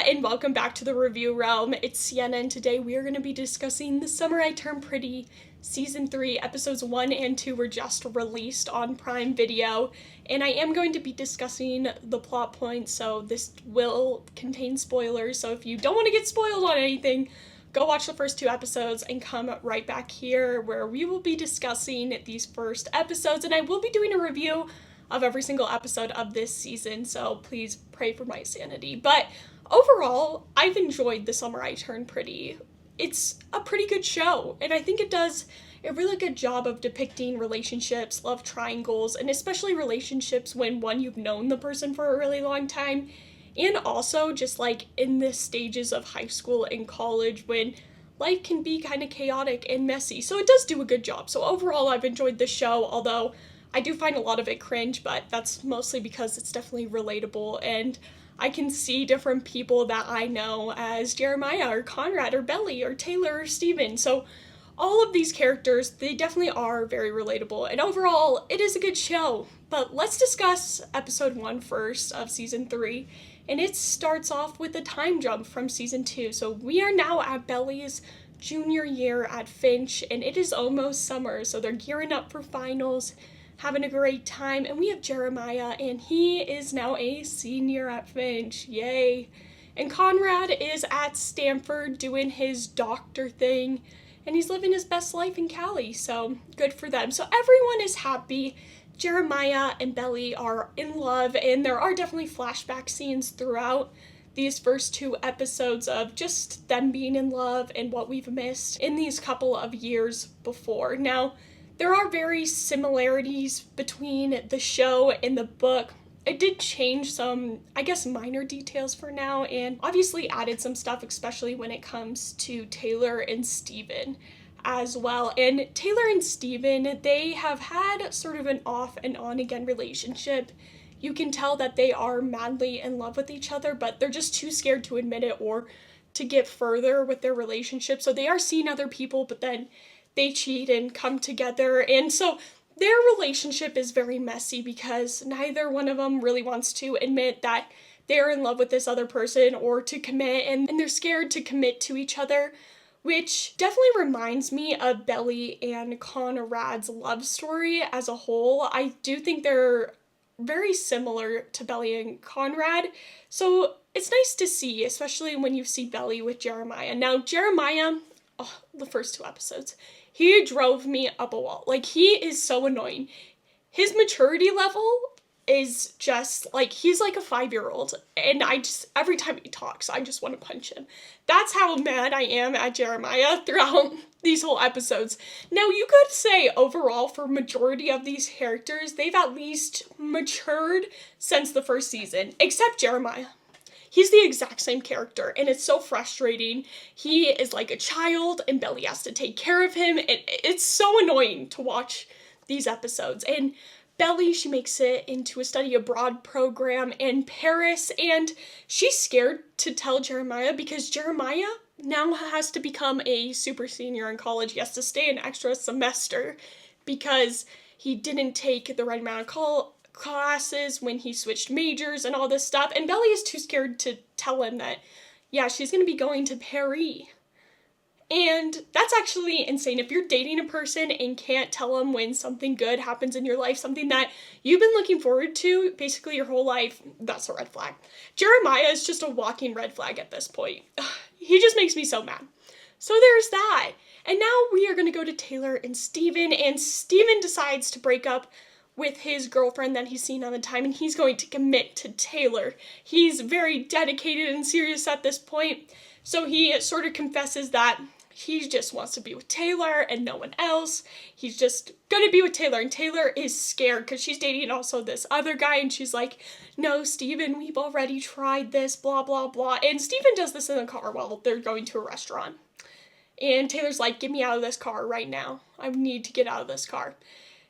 and welcome back to the review realm. It's Sienna, and today we are going to be discussing The Summer I Turned Pretty. Season 3, episodes 1 and 2 were just released on Prime Video, and I am going to be discussing the plot points, so this will contain spoilers, so if you don't want to get spoiled on anything, go watch the first 2 episodes and come right back here where we will be discussing these first episodes, and I will be doing a review of every single episode of this season, so please pray for my sanity. But overall, I've enjoyed The Summer I Turned Pretty. It's a pretty good show, and I think it does a really good job of depicting relationships, love triangles, and especially relationships when, one, you've known the person for a really long time, and also just like in the stages of high school and college when life can be kind of chaotic and messy. So it does do a good job. So overall, I've enjoyed the show, although I do find a lot of it cringe, but that's mostly because it's definitely relatable, and I can see different people that I know as Jeremiah or Conrad or Belly or Taylor or Steven. So all of these characters, they definitely are very relatable, and overall, it is a good show. But let's discuss episode 1 first of season 3, and it starts off with a time jump from season 2. So we are now at Belly's junior year at Finch, and it is almost summer, so they're gearing up for finals, having a great time, and we have Jeremiah, and he is now a senior at Finch, yay. And Conrad is at Stanford doing his doctor thing, and he's living his best life in Cali, so good for them. So everyone is happy. Jeremiah and Belly are in love, and there are definitely flashback scenes throughout these first 2 episodes of just them being in love and what we've missed in these couple of years before. Now, there are very similarities between the show and the book. It did change some, I guess, minor details for now, and obviously added some stuff, especially when it comes to Taylor and Steven as well. And Taylor and Steven, they have had sort of an off and on again relationship. You can tell that they are madly in love with each other, but they're just too scared to admit it or to get further with their relationship. So they are seeing other people, but then they cheat and come together, and so their relationship is very messy because neither one of them really wants to admit that they're in love with this other person or to commit, and they're scared to commit to each other, which definitely reminds me of Belly and Conrad's love story as a whole. I do think they're very similar to Belly and Conrad, so it's nice to see, especially when you see Belly with Jeremiah. Now, Jeremiah, the first 2 episodes, he drove me up a wall. Like, he is so annoying. His maturity level is just, like, he's like a 5-year-old. And every time he talks, I just want to punch him. That's how mad I am at Jeremiah throughout these whole episodes. Now, you could say overall, for majority of these characters, they've at least matured since the first season, except Jeremiah. He's the exact same character, and it's so frustrating. He is like a child, and Belly has to take care of him, and it's so annoying to watch these episodes. And Belly, she makes it into a study abroad program in Paris, and she's scared to tell Jeremiah because Jeremiah now has to become a super senior in college. He has to stay an extra semester because he didn't take the right amount of classes when he switched majors and all this stuff, and Belly is too scared to tell him that, yeah, she's gonna be going to Paris. And that's actually insane. If you're dating a person and can't tell them when something good happens in your life, something that you've been looking forward to basically your whole life, that's a red flag. Jeremiah is just a walking red flag at this point. He just makes me so mad. So there's that. And now we are gonna go to Taylor and Steven decides to break up with his girlfriend that he's seen all the time, and he's going to commit to Taylor. He's very dedicated and serious at this point, so he sort of confesses that he just wants to be with Taylor and no one else. He's just gonna be with Taylor, and Taylor is scared because she's dating also this other guy, and she's like, no, Steven, we've already tried this, blah, blah, blah. And Steven does this in the car while they're going to a restaurant. And Taylor's like, get me out of this car right now. I need to get out of this car.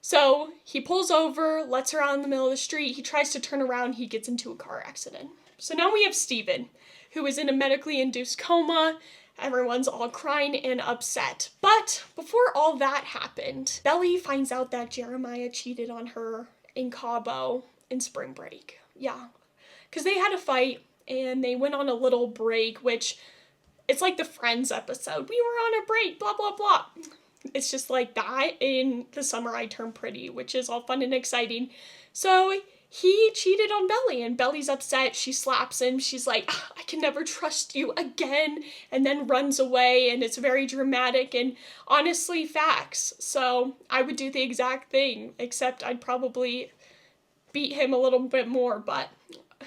So he pulls over, lets her out in the middle of the street. He tries to turn around. He gets into a car accident. So now we have Steven, who is in a medically induced coma. Everyone's all crying and upset. But before all that happened, Belly finds out that Jeremiah cheated on her in Cabo in spring break. Yeah, because they had a fight and they went on a little break, which it's like the Friends episode. We were on a break, blah, blah, blah. It's just like that in The Summer I Turned Pretty, which is all fun and exciting. So he cheated on Belly, and Belly's upset. She slaps him. She's like, I can never trust you again, and then runs away, and it's very dramatic and honestly facts. So I would do the exact thing, except I'd probably beat him a little bit more, but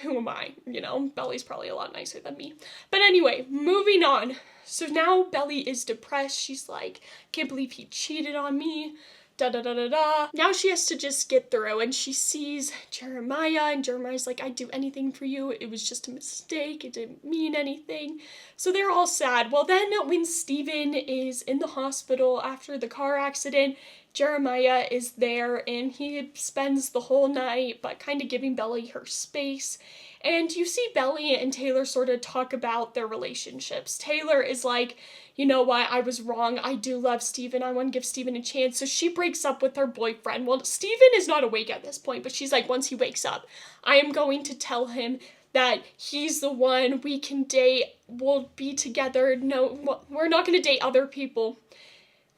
who am I? You know, Belly's probably a lot nicer than me. But anyway, moving on. So now Belly is depressed. She's like, can't believe he cheated on me. Da da da da da. Now she has to just get through, and she sees Jeremiah, and Jeremiah's like, I'd do anything for you. It was just a mistake. It didn't mean anything. So they're all sad. Well, then when Steven is in the hospital after the car accident, Jeremiah is there, and he spends the whole night, but kind of giving Belly her space. And you see Belly and Taylor sort of talk about their relationships. Taylor is like, you know what, I was wrong. I do love Steven. I want to give Steven a chance. So she breaks up with her boyfriend. Well, Steven is not awake at this point, but she's like, once he wakes up, I am going to tell him that he's the one. We can date. We'll be together. No, we're not going to date other people,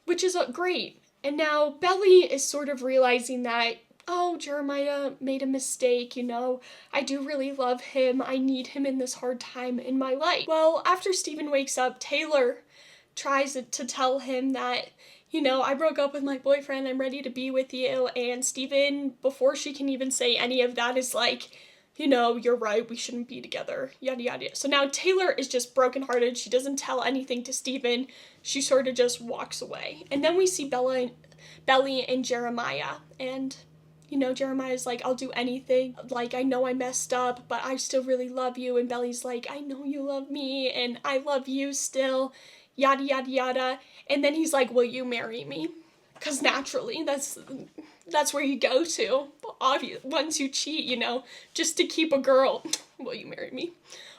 which is great. And now Belly is sort of realizing that, oh, Jeremiah made a mistake, you know, I do really love him. I need him in this hard time in my life. Well, after Steven wakes up, Taylor tries to tell him that, you know, I broke up with my boyfriend. I'm ready to be with you. And Steven, before she can even say any of that, is like, you know, you're right. We shouldn't be together. Yada, yada. So now Taylor is just brokenhearted. She doesn't tell anything to Steven. She sort of just walks away. And then we see Belly and Jeremiah, and you know, Jeremiah's like, I'll do anything. Like, I know I messed up, but I still really love you. And Belly's like, I know you love me, and I love you still. Yada, yada, yada. And then he's like, will you marry me? Because naturally, that's where you go to. Obviously, once you cheat, you know, just to keep a girl. Will you marry me?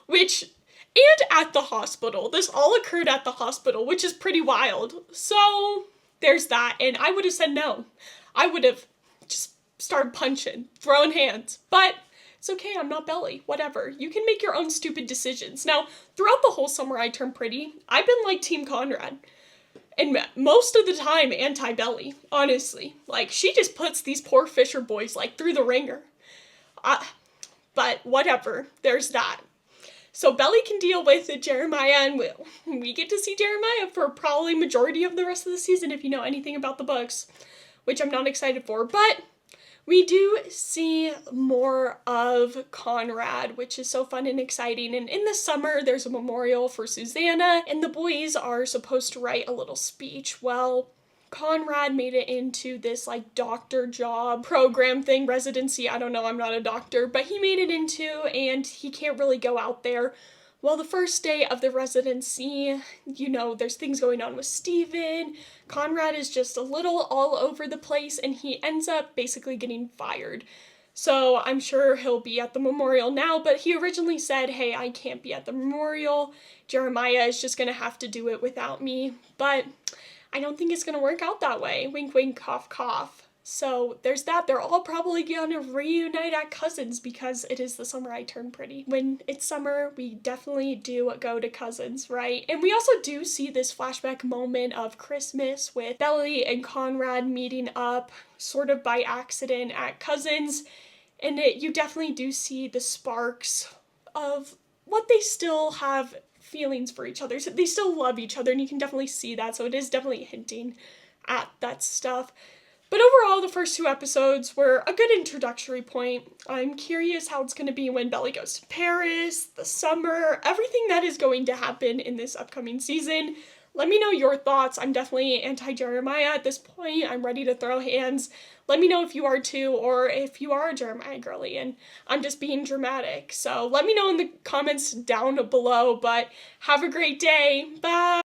And at the hospital. This all occurred at the hospital, which is pretty wild. So there's that. And I would have said no. I would have just started punching, throwing hands. But it's okay, I'm not Belly. Whatever. You can make your own stupid decisions. Now, throughout the whole Summer I Turned Pretty, I've been like Team Conrad. And most of the time, anti-Belly, honestly. Like, she just puts these poor Fisher boys, like, through the ringer. But whatever. There's that. So Belly can deal with Jeremiah, and we get to see Jeremiah for probably majority of the rest of the season, if you know anything about the books, which I'm not excited for. But we do see more of Conrad, which is so fun and exciting. And in the summer, there's a memorial for Susanna, and the boys are supposed to write a little speech. Well, Conrad made it into this like doctor job program thing, residency. I don't know, I'm not a doctor, but he made it into, and he can't really go out there. Well, the first day of the residency, you know, there's things going on with Steven. Conrad is just a little all over the place, and he ends up basically getting fired. So I'm sure he'll be at the memorial now, but he originally said, hey, I can't be at the memorial. Jeremiah is just gonna have to do it without me. But I don't think it's gonna work out that way. Wink, wink, cough, cough. So there's that. They're all probably gonna reunite at Cousins because it is the Summer I Turned Pretty. When it's summer, we definitely do go to Cousins, right? And we also do see this flashback moment of Christmas with Belly and Conrad meeting up sort of by accident at Cousins. And you definitely do see the sparks of what they still have feelings for each other. So they still love each other, and you can definitely see that. So it is definitely hinting at that stuff. But overall, the first 2 episodes were a good introductory point. I'm curious how it's going to be when Belly goes to Paris, the summer, everything that is going to happen in this upcoming season. Let me know your thoughts. I'm definitely anti-Jeremiah at this point. I'm ready to throw hands. Let me know if you are too, or if you are a Jeremiah girly and I'm just being dramatic. So let me know in the comments down below, but have a great day. Bye!